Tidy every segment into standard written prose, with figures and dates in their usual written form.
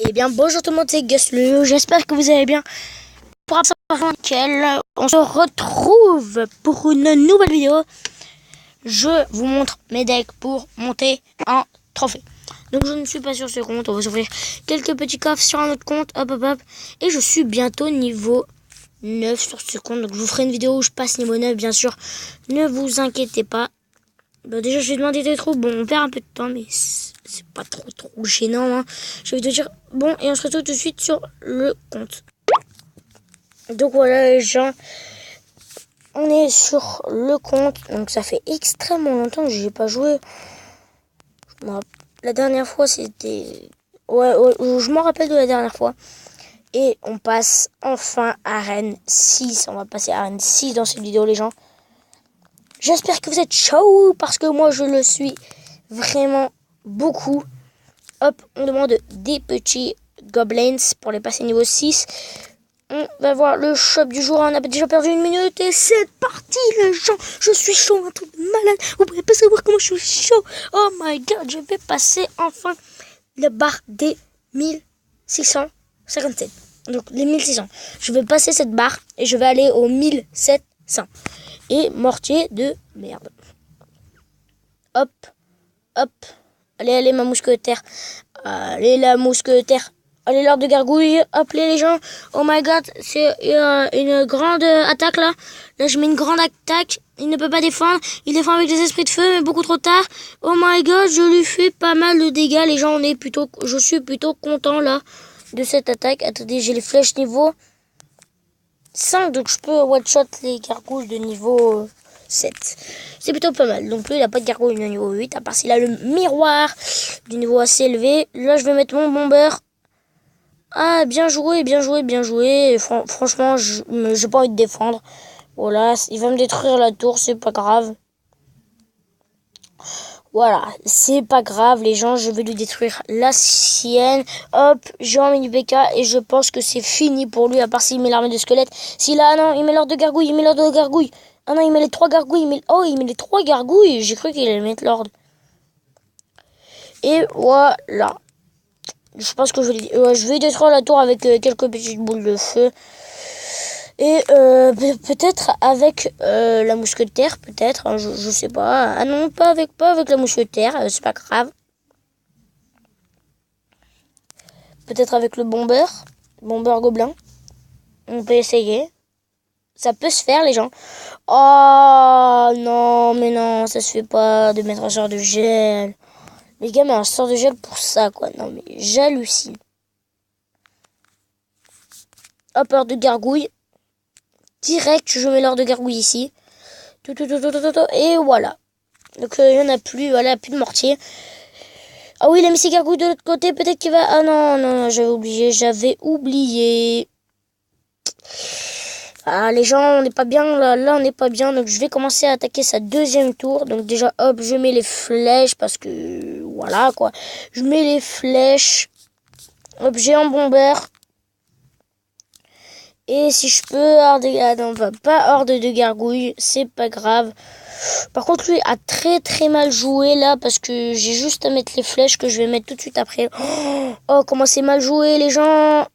Eh bien, bonjour tout le monde, c'est Guslu. J'espère que vous allez bien. Pour savoir nickel, on se retrouve pour une nouvelle vidéo. Je vous montre mes decks pour monter un trophée. Donc, je ne suis pas sur ce compte. On va s'ouvrir quelques petits coffres sur un autre compte. Hop, hop, hop. Et je suis bientôt niveau 9 sur ce compte. Donc, je vous ferai une vidéo où je passe niveau 9, bien sûr. Ne vous inquiétez pas. Bah déjà, je vais demander des trous. Bon, on perd un peu de temps, mais c'est pas trop gênant. Hein. Je vais te dire, bon, et on se retrouve tout de suite sur le compte. Donc voilà, les gens, on est sur le compte. Donc ça fait extrêmement longtemps que je n'ai pas joué. La dernière fois, c'était... Ouais, je m'en rappelle de la dernière fois. Et on passe enfin à Arène 6. On va passer à Arène 6 dans cette vidéo, les gens. J'espère que vous êtes chaud parce que moi, je le suis vraiment beaucoup. Hop, on demande des petits goblins pour les passer niveau 6. On va voir le shop du jour. On a déjà perdu 1 minute et c'est parti, les gens. Je suis chaud, un truc de malade. Vous pouvez pas savoir comment je suis chaud. Oh my god, je vais passer enfin la barre des 1657. Donc les 1600. Je vais passer cette barre et je vais aller aux 1700. Et mortier de merde. Hop, hop. Allez, ma mousquetaire. Allez, la mousquetaire. Allez, l'ordre de gargouille. Appelez les gens. Oh my god, c'est une grande attaque là. Là, je mets une grande attaque. Il ne peut pas défendre. Il défend avec des esprits de feu, mais beaucoup trop tard. Oh my god, je lui fais pas mal de dégâts. Les gens, je suis plutôt content là de cette attaque. Attendez, j'ai les flèches niveau 5, donc je peux one-shot les gargouilles de niveau 7. C'est plutôt pas mal. Donc lui, il n'a pas de gargouille de niveau 8, à part s'il a le miroir du niveau assez élevé. Là, je vais mettre mon bomber. Ah, bien joué, bien joué, bien joué. Franchement, j'ai pas envie de défendre. Voilà, il va me détruire la tour, c'est pas grave. Voilà, c'est pas grave, les gens, je vais lui détruire la sienne. Hop, j'ai un mini BK et je pense que c'est fini pour lui, à part s'il met l'armée de squelette. S'il a, ah non, il met l'ordre de gargouille, il met l'ordre de gargouille. Ah non, il met les 3 gargouilles, il met les 3 gargouilles. J'ai cru qu'il allait mettre l'ordre. Et voilà. Je pense que je vais détruire la tour avec quelques petites boules de feu. Et peut-être avec la mousquetaire, peut-être, hein, je sais pas. Ah non, pas avec la mousquetaire, c'est pas grave. Peut-être avec le bomber gobelin. On peut essayer. Ça peut se faire, les gens. Oh non, mais non, ça se fait pas de mettre un sort de gel. Les gars, mais un sort de gel pour ça, quoi. Non, mais j'hallucine. Hop, heure de gargouille. Direct, je mets l'heure de gargouille ici. Et voilà. Donc, il n'y en a plus. Voilà, plus de mortier. Ah oui, il a mis ses gargouilles de l'autre côté. Peut-être qu'il va... Ah non, non, j'avais oublié. Ah, les gens, on n'est pas bien. Là, on n'est pas bien. Donc, je vais commencer à attaquer sa deuxième tour. Donc, déjà, hop, je mets les flèches. Parce que, voilà, quoi. Je mets les flèches. Hop, j'ai un bomber. Et si je peux, ah non, pas horde de gargouilles, c'est pas grave. Par contre, lui a très mal joué là, parce que j'ai juste à mettre les flèches que je vais mettre tout de suite après. Oh, comment c'est mal joué, les gens.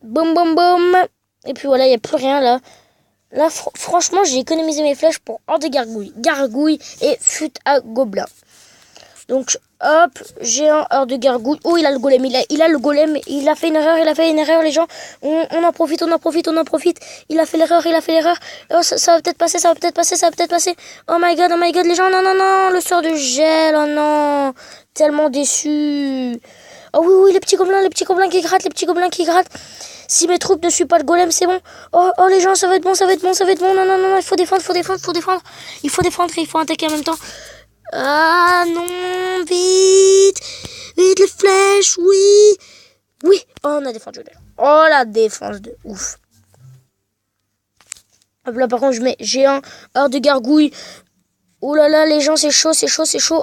Boum, boum, boum. Et puis voilà, il n'y a plus rien là. Là, franchement, j'ai économisé mes flèches pour horde de gargouilles. Gargouilles et fut à gobelin. Donc, hop, j'ai un hors de gargouille. Oh, il a le golem, il a le golem. Il a fait une erreur, les gens. On en profite. Il a fait l'erreur. Oh, ça va peut-être passer. Oh my god, les gens, non, le sort de gel, oh non. Tellement déçu. Oh oui, les petits gobelins qui grattent. Si mes troupes ne suivent pas le golem, c'est bon. Oh, les gens, ça va être bon. Non, il faut défendre. Il faut attaquer en même temps. Ah non, vite, les flèches, oui, oh, on a défendu. Oh, la défense de ouf. Hop là, par contre, je mets géant, hors de gargouille. Oh là là, les gens, c'est chaud.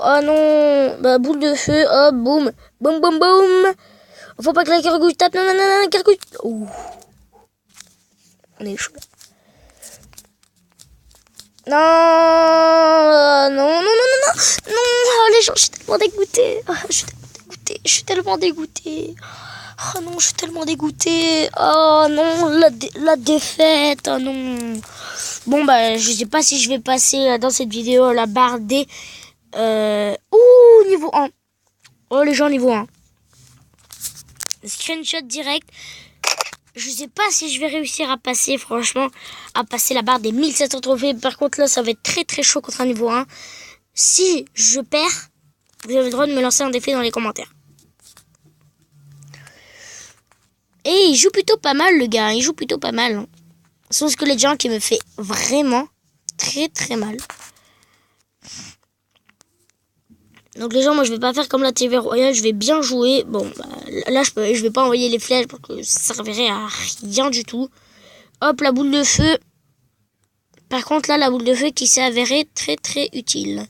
Ah non, bah, boule de feu, hop, boum. Faut pas que la gargouille tape, non, gargouille. Ouh. On est chaud. Non, non, oh, les gens, je suis tellement dégoûtée. dégoûtée. Je suis tellement dégoûtée. Oh non, je suis tellement dégoûtée. Oh non, la défaite. Oh non. Bon, bah, je sais pas si je vais passer dans cette vidéo la barre des... Ouh, niveau 1. Oh, les gens, niveau 1. Screenshot direct. Je sais pas si je vais réussir à passer, franchement, à passer la barre des 1700 trophées. Par contre, là, ça va être très très chaud contre un niveau 1. Si je perds, vous avez le droit de me lancer un défi dans les commentaires. Et il joue plutôt pas mal, le gars. Il joue plutôt pas mal. Hein. Son squelette géant qui me fait vraiment très très mal. Donc les gens, moi je vais pas faire comme la TV Royale, je vais bien jouer. Bon, bah, là je vais pas envoyer les flèches parce que ça servirait à rien du tout. Hop, la boule de feu. Par contre là, la boule de feu qui s'est avérée très très utile.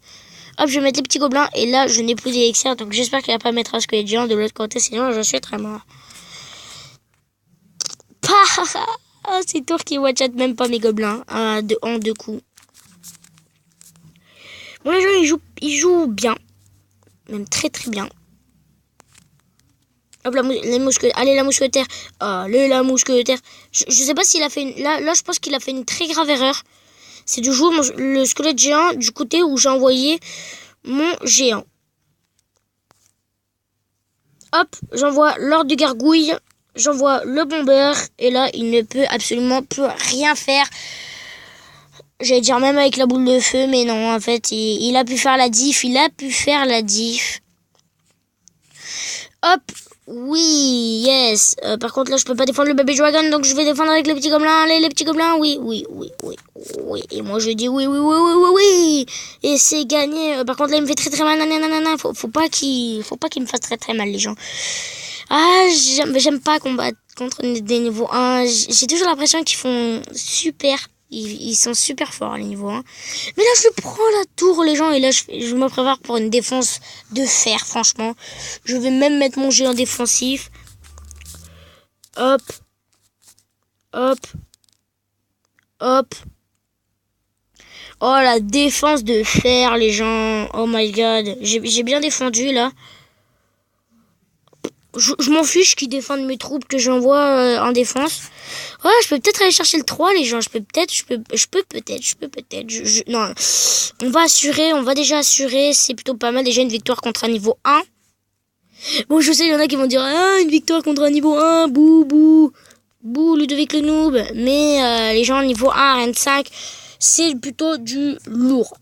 Hop, je vais mettre les petits gobelins et là je n'ai plus d'élixir. Donc j'espère qu'il va pas mettre un squelette géant de l'autre côté, sinon je suis très mort. Ah, c'est Tour qui watch même pas mes gobelins en deux coups. Bon les gens ils jouent bien. Même très très bien. Hop, la mousquetaire. Allez, la mousquetaire. Allez, la mousquetaire. Je sais pas s'il a fait une... Là, je pense qu'il a fait une très grave erreur. C'est de jouer le squelette géant du côté où j'ai envoyé mon géant. Hop, j'envoie l'ordre du gargouille. J'envoie le bomber. Et là, il ne peut absolument plus rien faire. J'allais dire même avec la boule de feu, mais non, en fait, il a pu faire la diff, Hop, oui, yes. Par contre, là, je peux pas défendre le bébé dragon, donc je vais défendre avec les petits gobelins. Allez, les petits gobelins, oui. Et moi, je dis oui. Et c'est gagné. Par contre, là, il me fait très très mal. Nanana. Faut pas qu'il me fasse très très mal, les gens. Ah, j'aime pas combattre contre des niveaux 1. J'ai toujours l'impression qu'ils font super. Ils sont super forts, les niveaux 1. Mais là, je prends la tour, les gens. Et là, je me prépare pour une défense de fer, franchement. Je vais même mettre mon géant défensif. Hop. Oh, la défense de fer, les gens. Oh my god. J'ai bien défendu, là. Je m'en fiche qu'ils défendent mes troupes que j'envoie en défense. Ouais, je peux peut-être aller chercher le 3, les gens. Je peux peut-être. Non, on va déjà assurer. C'est plutôt pas mal. Déjà une victoire contre un niveau 1. Bon, je sais, il y en a qui vont dire, une victoire contre un niveau 1, bouh, Ludovic le noob. Mais les gens niveau 1, Arène 5, c'est plutôt du lourd.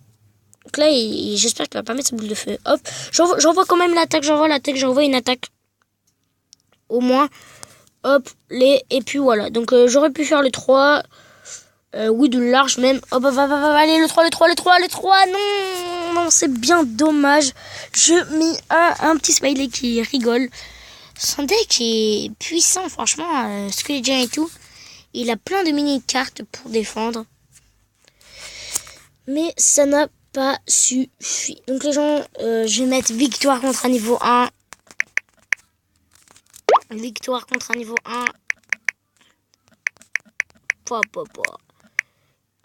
Donc là, j'espère qu'il va pas mettre sa boule de feu. Hop, j'envoie quand même l'attaque, j'envoie une attaque. Au moins, hop, et puis voilà. Donc j'aurais pu faire le 3. Oui, de large même. Hop, allez, le 3, non, c'est bien dommage. Je mets un petit smiley qui rigole. Son deck est puissant, franchement, Squelette Giant et tout. Il a plein de mini-cartes pour défendre. Mais ça n'a pas suffi. Donc les gens, je vais mettre victoire contre un niveau 1. Victoire contre un niveau 1.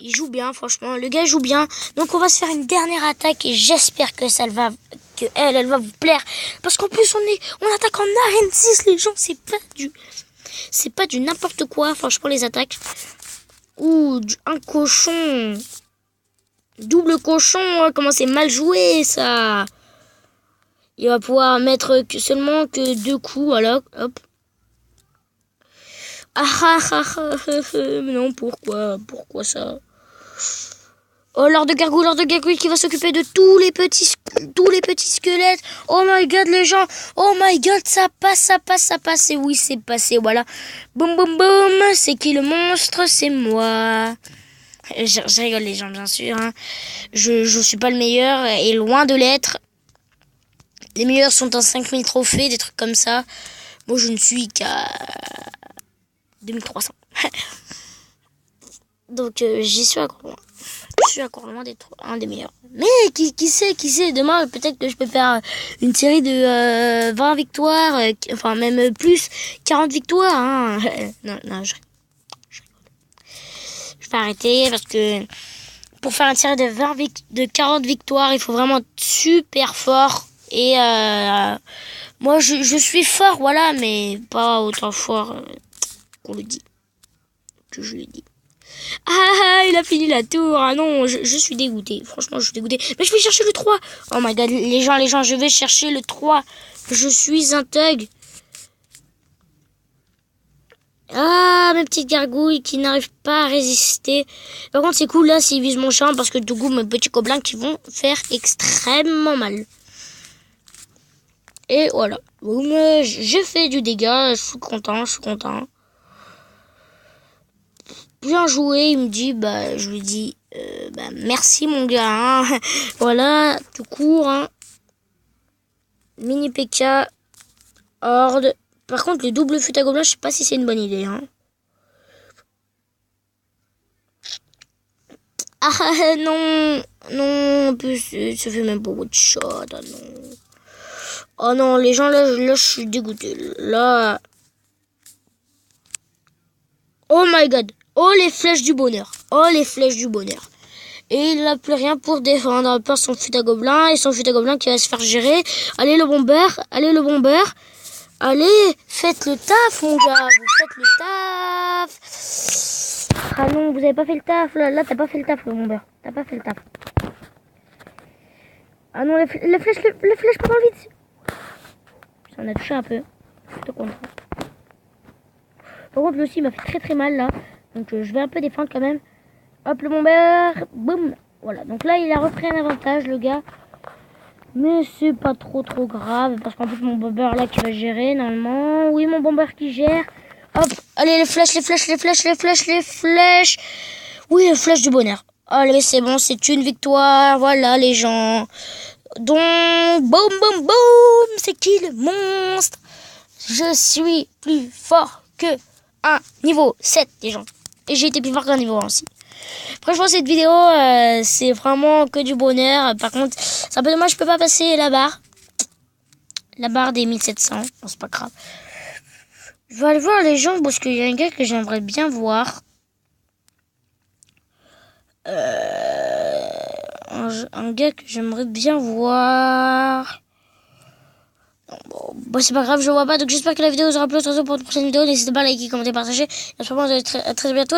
Il joue bien, franchement. Le gars joue bien. Donc on va se faire une dernière attaque et j'espère que elle va vous plaire. Parce qu'en plus on attaque en arène 6, les gens. C'est pas du n'importe quoi, franchement, les attaques. Ouh, un cochon. Double cochon, comment c'est mal joué, ça. Il va pouvoir mettre seulement que 2 coups, voilà, hop. Mais non, pourquoi ça? Oh, Lord de Gargouille qui va s'occuper de tous les petits squelettes. Oh my god, les gens. Oh my god, ça passe. Et oui, c'est passé, voilà. Boum, c'est qui le monstre? C'est moi. Je rigole, les gens, bien sûr. Hein. Je suis pas le meilleur et loin de l'être. Les meilleurs sont en 5000 trophées, des trucs comme ça. Moi, je ne suis qu'à 2300. Donc, j'y suis encore loin. Je suis encore loin d'être un des meilleurs. Mais qui sait, demain, peut-être que je peux faire une série de 20 victoires, enfin même plus, 40 victoires. Hein. Non, je rigole. Je vais arrêter parce que pour faire une série de 40 victoires, il faut vraiment être super fort. Et Moi, je suis fort, voilà, mais pas autant fort qu'on le dit. Que je l'ai dit. Ah, il a fini la tour. Ah non, je suis dégoûté. Franchement, je suis dégoûté. Mais je vais chercher le 3. Oh my god, les gens, je vais chercher le 3. Je suis un thug. Ah, mes petites gargouilles qui n'arrivent pas à résister. Par contre, c'est cool là s'ils visent mon champ parce que du coup, mes petits gobelins qui vont faire extrêmement mal. Et voilà. Boum, j'ai fait du dégât. Je suis content. Bien joué, il me dit, je lui dis, merci mon gars, hein. Voilà, tout court, hein. Mini PK, Horde. Par contre, le double fut à gobelin, je sais pas si c'est une bonne idée, hein. Ah non, en plus, ça fait même pas de shot, ah non. Oh non, les gens, là, je suis dégoûté, là. Oh my god. Oh les flèches du bonheur. Et il n'a plus rien pour défendre. À part son fut à gobelin. Et son fut à gobelin qui va se faire gérer. Allez le bomber. Allez, faites le taf mon gars. Vous faites le taf. Ah non, vous avez pas fait le taf. Là t'as pas fait le taf le bomber. T'as pas fait le taf. Ah non, les flèches pas dans le vide. Ça en a touché un peu. Je te comprends. Par contre, lui aussi, il m'a fait très mal là. Donc, je vais un peu défendre quand même. Hop, le bomber. Boum. Voilà. Donc là, il a repris un avantage, le gars. Mais c'est pas trop grave. Parce qu'en plus, mon bomber là qui va gérer normalement. Oui, mon bomber qui gère. Hop. Allez, les flèches. Oui, les flèches du bonheur. Allez, c'est bon, c'est une victoire. Voilà, les gens. Donc, boum. C'est qui le monstre? Je suis plus fort que niveau 7 les gens. Et j'ai été plus fort qu'un niveau 1 aussi. Franchement cette vidéo c'est vraiment que du bonheur. Par contre c'est un peu dommage, je peux pas passer la barre. La barre des 1700. Bon c'est pas grave. Je vais aller voir les gens parce qu'il y a un gars que j'aimerais bien voir. Un gars que j'aimerais bien voir. Bon, c'est pas grave, je vois pas. Donc j'espère que la vidéo vous aura plu. Pour une prochaine vidéo, n'hésitez pas à liker, commenter, partager. Et à très bientôt.